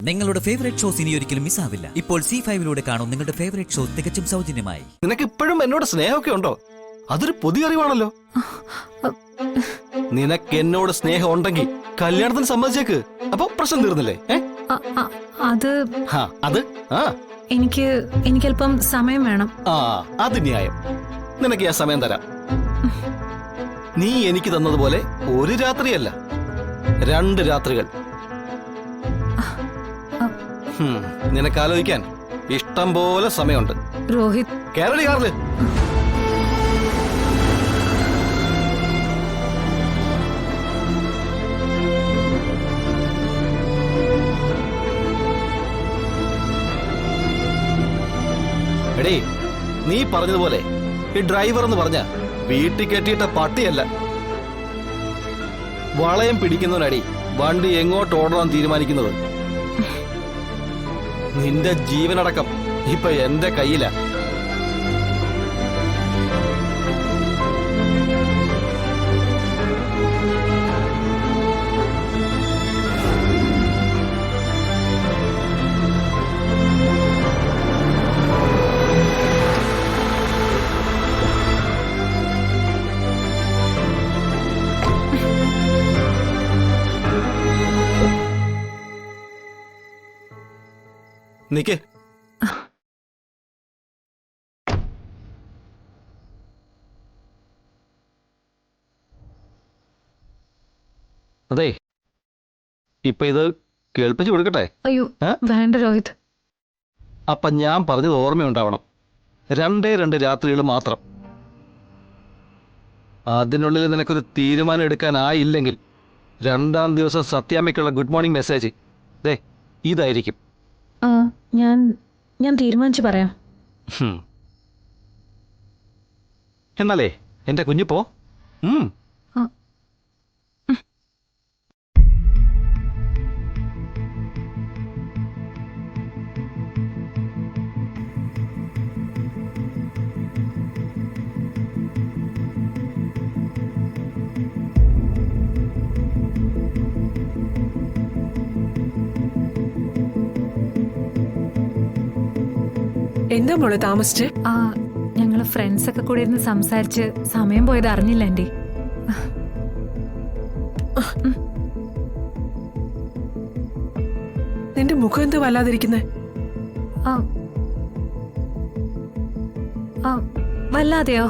നിങ്ങളുടെ favourite shows ഇനി ഒരിക്കലും മിസ്സാവില്ല. ഇപ്പോൾ C5 കാണും നിങ്ങളുടെ ഫേവറേറ്റ് ഷോ തികച്ചും സൗജന്യമായി. നിനക്ക് ഇപ്പോഴും എന്നോട് സ്നേഹമൊക്കെ ഉണ്ടോ? അതൊരു പുതിയ അറിവാണല്ലോ. നിനക്ക് എന്നോട് സ്നേഹം ഉണ്ടെങ്കിൽ കല്യാണത്തിന് സമ്മതിച്ചേക്ക്. അപ്പൊ പ്രശ്നം തീർന്നില്ലേ? അത് എനിക്ക് അല്പം സമയം വേണം. അത് ന്യായം. നിനക്ക് ഞാൻ സമയം തരാം. നീ എനിക്ക് തന്നതുപോലെ ഒരു രാത്രിയല്ല, 2 രാത്രികൾ. നിനക്ക് ആലോചിക്കാൻ ഇഷ്ടം പോലെ സമയമുണ്ട്. രോഹിത്, കേരളി കാറില് എടീ, നീ പറഞ്ഞതുപോലെ ഈ ഡ്രൈവർ എന്ന് പറഞ്ഞ വീട്ടിൽ കെട്ടിയിട്ട പട്ടിയല്ല. വളയം പിടിക്കുന്നവനടി വണ്ടി എങ്ങോട്ട് ഓടണം തീരുമാനിക്കുന്നത്. നിന്റെ ജീവനടക്കം ഇപ്പൊ എന്റെ കയ്യിലാ. നിക്ക്. അതെ, ഇപ്പൊ ഇത് കേൾപ്പിച്ചു കൊടുക്കട്ടെ? അയ്യോ വേണ്ട രോഹിത്. അപ്പൊ ഞാൻ പറഞ്ഞത് ഓർമ്മയുണ്ടാവണം. 2 രാത്രികൾ മാത്രം. അതിനുള്ളിൽ നിനക്കൊരു തീരുമാനം എടുക്കാനായില്ലെങ്കിൽ 2-ാം ദിവസം സത്യാമ്മയ്ക്കുള്ള ഗുഡ് മോർണിംഗ് മെസ്സേജ് ദേ ഇതായിരിക്കും. ഞാൻ തീരുമാനിച്ചു പറയാം. എന്നാലേ എന്റെ കുഞ്ഞു പോ. എന്താ മോളെ താമസിച്ച്? ഞങ്ങള് ഫ്രണ്ട്സ് ഒക്കെ കൂടി ഇരുന്ന് സംസാരിച്ച് സമയം പോയത് അറിഞ്ഞില്ല ആന്റി. നിന്റെ മുഖം എന്താ വല്ലാതിരിക്കുന്നേ? വല്ലാതെയോ?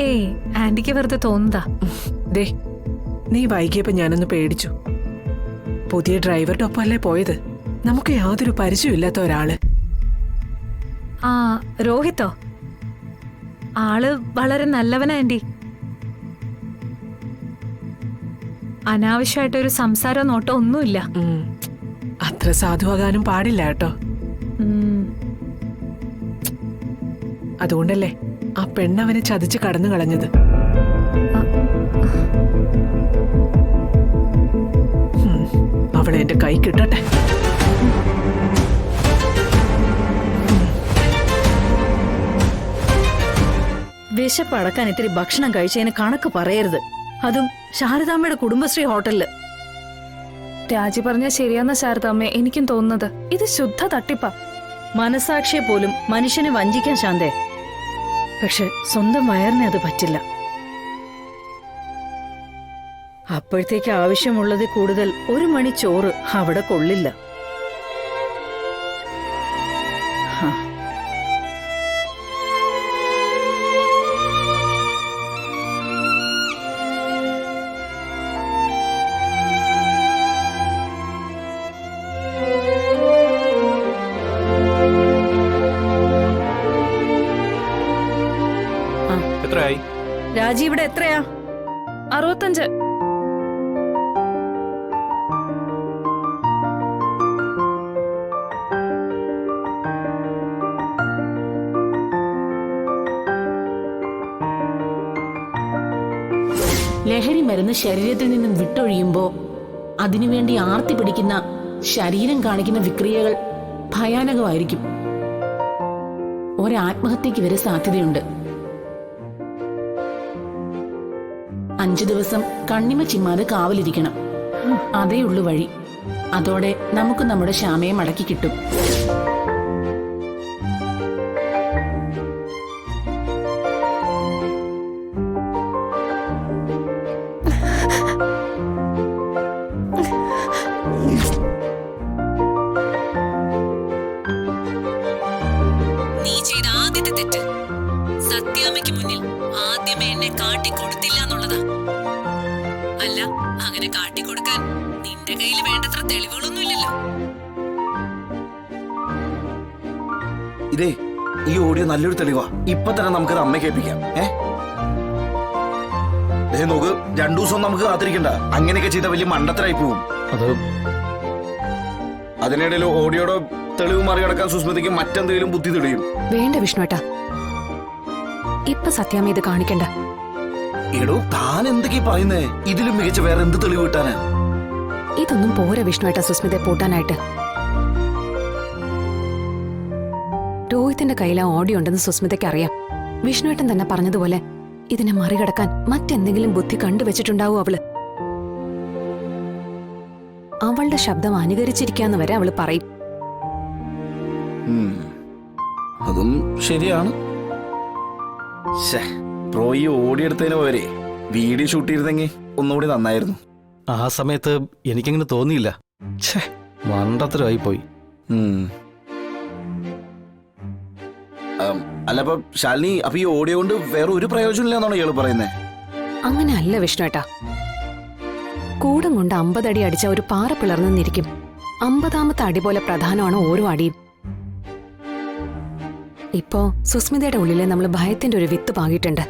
ഏയ് ആന്റിക്ക് വെറുതെ തോന്നുന്നതാ. ദേ, നീ വൈകിയപ്പോ ഞാനൊന്ന് പേടിച്ചു. പുതിയ ഡ്രൈവറുടെ ഒപ്പമല്ലേ പോയത്? നമുക്ക് യാതൊരു പരിചയമില്ലാത്ത ഒരാള്. രോഹിത്തോ? ആള് വളരെ നല്ലവനാ ആന്റി. അനാവശ്യമായിട്ടൊരു സംസാരോ നോട്ടോ ഒന്നുമില്ല. അത്ര സാധുവാകാനും പാടില്ല കേട്ടോ. അതുകൊണ്ടല്ലേ ആ പെണ്ണവനെ ചതിച്ച് കടന്നു കളഞ്ഞത്. അവളെ എന്റെ കൈ കിട്ടട്ടെ. വിശപ്പടക്കാൻ ഇത്തിരി ഭക്ഷണം കഴിച്ചതിന് കണക്ക് പറയരുത്. അതും ശാരദാമ്മയുടെ കുടുംബശ്രീ ഹോട്ടലില്. രാജി പറഞ്ഞ ശരിയാന്ന ശാരദാമ്മ എനിക്കും തോന്നുന്നത്. ഇത് ശുദ്ധ തട്ടിപ്പാ. മനസാക്ഷിയെ പോലും മനുഷ്യനെ വഞ്ചിക്കാൻ ശാന്തേ. പക്ഷെ സ്വന്തം വയറിനെ അത് പറ്റില്ല. അപ്പോഴത്തേക്ക് ആവശ്യമുള്ളതിൽ കൂടുതൽ 1 മണി ചോറ് അവിടെ കൊള്ളില്ല. രാജി ഇവിടെ എത്രയാ? 65. ലഹരി മരുന്ന് ശരീരത്തിൽ നിന്നും വിട്ടൊഴിയുമ്പോ അതിനുവേണ്ടി ആർത്തി പിടിക്കുന്ന ശരീരം കാണിക്കുന്ന വിക്രിയകൾ ഭയാനകമായിരിക്കും. ഒരാത്മഹത്യക്ക് വരെ സാധ്യതയുണ്ട്. 5 ദിവസം കണ്ണിമ ചിമ്മാതെ കാവലിരിക്കണം. അതേ ഉള്ളു വഴി. അതോടെ നമുക്ക് നമ്മുടെ ശ്യാമയെ മടക്കി കിട്ടും. നീ ചെയ്ത ആദ്യത്തെ തെറ്റ് സത്യാമ്മയ്ക്ക് മുന്നിൽ ആദ്യമേ എന്നെ കാട്ടിക്കൊടുത്തില്ല എന്നുള്ളതാ. അല്ല, അങ്ങനെ കാട്ടിക്കൊടുക്കാൻ നിന്റെ കയ്യിൽ വേണ്ടത്ര തെളിവുകളൊന്നുമില്ലല്ലോ. ഇതേ ഈ ഓഡിയോ നല്ലൊരു തെളിവാ. ഇപ്പൊ തന്നെ നമുക്കത് അമ്മയെ കേൾപ്പിക്കാം. നോക്ക്, 2 ദിവസം നമുക്ക് കാത്തിരിക്കണ്ട. അങ്ങനെയൊക്കെ ചെയ്ത വലിയ മണ്ടത്തരായി പോവും. അതിനിടയിൽ ഓഡിയോയുടെ തെളിവ് മറികടക്കാൻ സുസ്മിതയ്ക്ക് മറ്റെന്തെങ്കിലും ബുദ്ധി തെളിയും. വേണ്ട വിഷ്ണുവേട്ടാ, ഇപ്പൊ സത്യാമ്മ ഇത് കാണിക്കണ്ട. എടോ, താൻ എന്തൊക്കെയാ പറയുന്നേ? ഇതിലും മികച്ച വേറെ എന്ത് തെളിവ് കിട്ടാനാ? ഇതൊന്നും പോരാ വിഷ്ണുവേട്ടാ സുസ്മിതയെ പൂട്ടാനായിട്ട്. രോഹിത്തിന്റെ കയ്യിൽ ആ ഓഡിയോ ഉണ്ടെന്ന് സുസ്മിതയ്ക്ക് അറിയാം. വിഷ്ണുവേട്ടൻ തന്നെ പറഞ്ഞതുപോലെ ഇതിനെ മറികടക്കാൻ മറ്റെന്തെങ്കിലും ബുദ്ധി കണ്ടുവച്ചിട്ടുണ്ടാവും അവള്. അവളുടെ ശബ്ദം അനുകരിച്ചിരിക്കാന്ന് വരെ അവള് പറയും. അതും ശരിയാണ്. പ്രോ ഈ ഓടിയെടുത്തതിന് പോരെ വീഡിയോ ഷൂട്ട് ചെയ്തെങ്കിൽ ഒന്നുകൂടി നന്നായിരുന്നു. ആ സമയത്ത് എനിക്കങ്ങനെ തോന്നിയില്ല. മണ്ടത്തരമായി പോയി. അല്ലപ്പോ ശാലിനി, അപ്പൊ ഈ ഓഡിയോ കൊണ്ട് വേറെ ഒരു പ്രയോജനം എന്നാണോ ഇയാള് പറയുന്നത്? അങ്ങനെ അല്ല വിഷ്ണുവേട്ടാ. കൂടം കൊണ്ട് 50 അടി അടിച്ച ഒരു പാറ പിളർന്നിരിക്കും. 50ാമത്തെ അടി പോലെ പ്രധാനമാണ് ഓരോ അടിയും. ഇപ്പോ സുസ്മിതയുടെ ഉള്ളിലെ നമ്മൾ ഭയത്തിന്റെ ഒരു വിത്ത് പാകിയിട്ടുണ്ട്.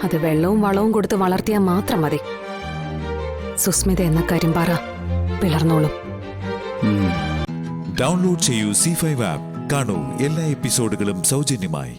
അത് വെള്ളവും വളവും കൊടുത്ത് വളർത്തിയാൽ മാത്രം മതി. സുസ്മിത എന്ന കരിമ്പാറ പിളർന്നോളും. ഡൗൺലോഡ് ചെയ്യൂ C5 ആപ്പ്. കാണൂ എല്ലാ എപ്പിസോഡുകളും സൗജന്യമായി.